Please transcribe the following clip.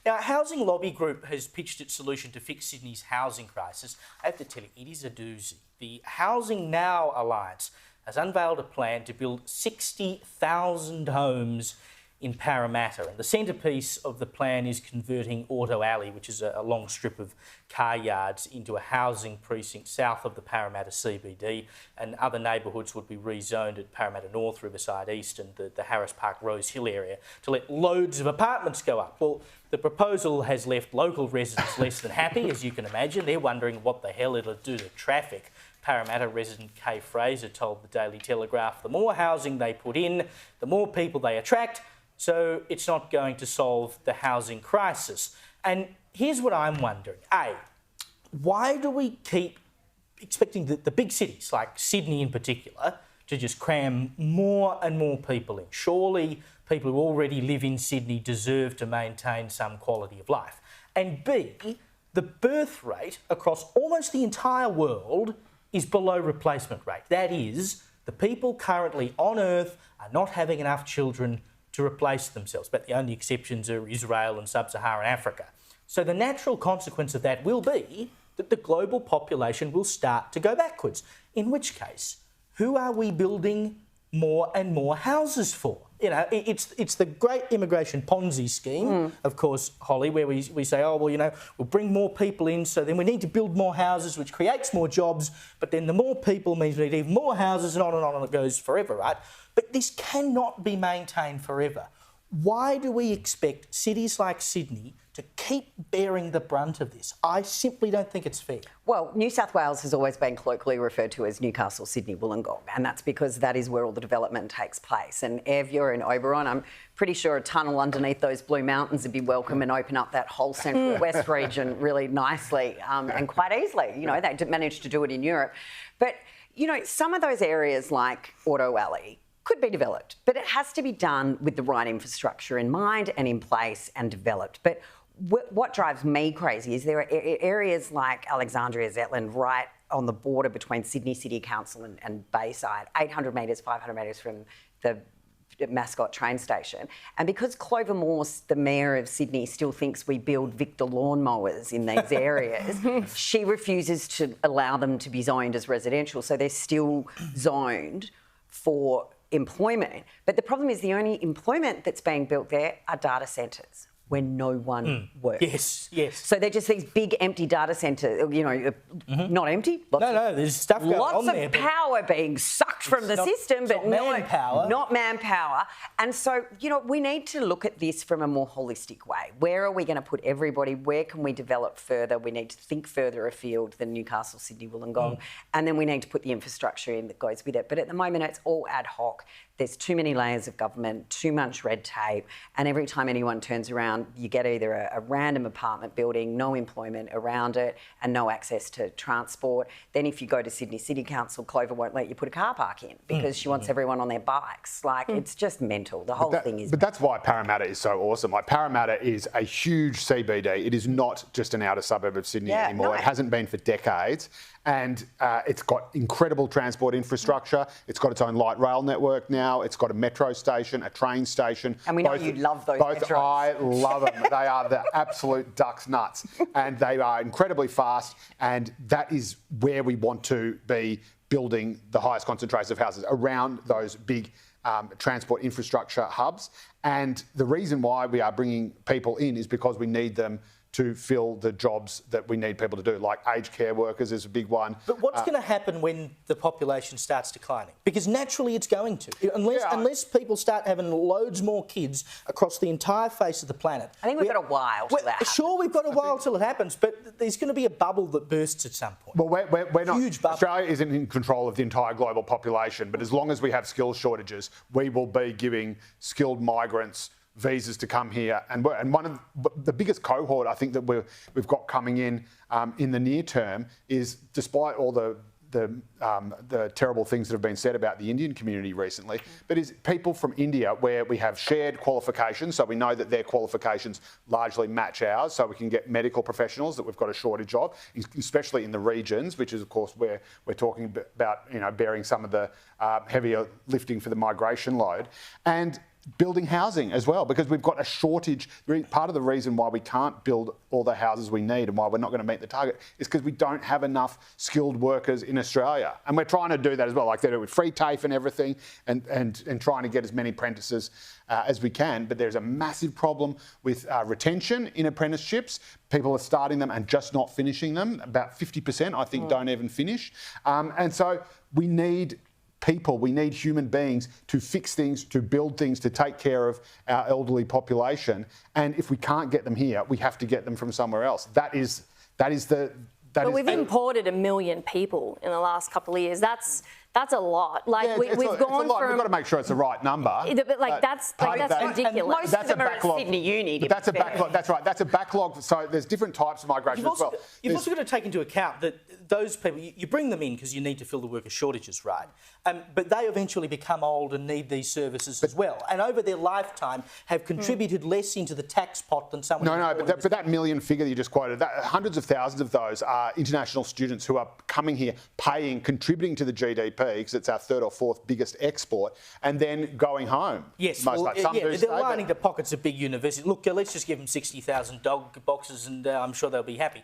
Now, a housing lobby group has pitched its solution to fix Sydney's housing crisis. I have to tell you, it is a doozy. The Housing Now Alliance has unveiled a plan to build 60,000 homes in Parramatta. And the centrepiece of the plan is converting Auto Alley, which is a long strip of car yards, into a housing precinct south of the Parramatta CBD, and other neighbourhoods would be rezoned at Parramatta North, Riverside East and the Harris Park Rose Hill area to let loads of apartments go up. Well, the proposal has left local residents less than happy, as you can imagine. They're wondering what the hell it'll do to traffic. Parramatta resident Kay Fraser told the Daily Telegraph the more housing they put in, the more people they attract, so it's not going to solve the housing crisis. And here's what I'm wondering. A, why do we keep expecting the big cities, like Sydney in particular, to just cram more and more people in? Surely people who already live in Sydney deserve to maintain some quality of life. And B, the birth rate across almost the entire world is below replacement rate. That is, the people currently on Earth are not having enough children to replace themselves, but the only exceptions are Israel and sub-Saharan Africa. So the natural consequence of that will be that the global population will start to go backwards, in which case, who are we building more and more houses for? You know, it's the great immigration Ponzi scheme, of course, Holly, where we say, oh, well, you know, we'll bring more people in, so then we need to build more houses, which creates more jobs, but then the more people means we need even more houses, and on it goes forever, right? But this cannot be maintained forever. Why do we expect cities like Sydney to keep bearing the brunt of this? I simply don't think it's fair. Well, New South Wales has always been colloquially referred to as Newcastle, Sydney, Wollongong, and that's because that is where all the development takes place. And Evia and Oberon, I'm pretty sure a tunnel underneath those Blue Mountains would be welcome and open up that whole Central West region really nicely and quite easily. You know, they managed to do it in Europe. But, you know, some of those areas like Auto Alley could be developed, but it has to be done with the right infrastructure in mind and in place and developed. But what drives me crazy is there are areas like Alexandria, Zetland, right on the border between Sydney City Council and Bayside, 800 metres, 500 metres from the Mascot train station. And because Clover Morse, the Mayor of Sydney, still thinks we build Victor lawnmowers in these areas, she refuses to allow them to be zoned as residential. So they're still zoned for employment. But the problem is the only employment that's being built there are data centres where no one works. Yes. So they're just these big empty data centres, you know, not empty. No, there's stuff going on there. Lots of power being sucked from the system, but not manpower. And so, you know, we need to look at this from a more holistic way. Where are we going to put everybody? Where can we develop further? We need to think further afield than Newcastle, Sydney, Wollongong. And then we need to put the infrastructure in that goes with it. But at the moment, it's all ad hoc. There's too many layers of government, too much red tape, and every time anyone turns around, you get either a random apartment building, no employment around it, and no access to transport. Then if you go to Sydney City Council, Clover won't let you put a car park in because she wants everyone on their bikes. Like, it's just mental. The whole thing is... But that's why Parramatta is so awesome. Like, Parramatta is a huge CBD. It is not just an outer suburb of Sydney anymore. No. It hasn't been for decades. And it's got incredible transport infrastructure. It's got its own light rail network now. It's got a metro station, a train station. And we know you love those metros. I love them. They are the absolute duck's nuts. And they are incredibly fast. And that is where we want to be building the highest concentration of houses, around those big transport infrastructure hubs. And the reason why we are bringing people in is because we need them to fill the jobs that we need people to do, like aged care workers is a big one. But what's going to happen when the population starts declining? Because naturally it's going to. Unless people start having loads more kids across the entire face of the planet. I think we've got a while till that happens. Sure, we've got a while till it happens, but there's going to be a bubble that bursts at some point. Well, we're not... Huge bubble. Australia isn't in control of the entire global population, but as long as we have skills shortages, we will be giving skilled migrants visas to come here and work. And one of the biggest cohort I think that we've got coming in the near term is, despite all the terrible things that have been said about the Indian community recently, but is people from India where we have shared qualifications, so we know that their qualifications largely match ours, so we can get medical professionals that we've got a shortage of, especially in the regions, which is of course where we're talking about, you know, bearing some of the heavier lifting for the migration load. And building housing as well, because we've got a shortage. Part of the reason why we can't build all the houses we need and why we're not going to meet the target is because we don't have enough skilled workers in Australia. And we're trying to do that as well, like they do with free TAFE and everything, and trying to get as many apprentices as we can. But there's a massive problem with retention in apprenticeships. People are starting them and just not finishing them. About 50%, I think, don't even finish. And so we need people, we need human beings to fix things, to build things, to take care of our elderly population. And if we can't get them here, we have to get them from somewhere else. That is But we've imported 1 million people in the last couple of years. That's a lot. Like yeah, we've gone from. We've got to make sure it's the right number. But that's ridiculous. Most of them are at Sydney Uni. That's a backlog. That's right. That's a backlog. So there's different types of migration as well. You've also got to take into account that those people, you bring them in because you need to fill the worker shortages, right? But they eventually become old and need these services as well. And over their lifetime have contributed less into the tax pot than someone. But that million figure that you just quoted, hundreds of thousands of those are international students who are coming here, paying, contributing to the GDP, because it's our third or fourth biggest export, and then going home. Yes, they're lining the pockets of big universities. Look, let's just give them 60,000 dog boxes and I'm sure they'll be happy.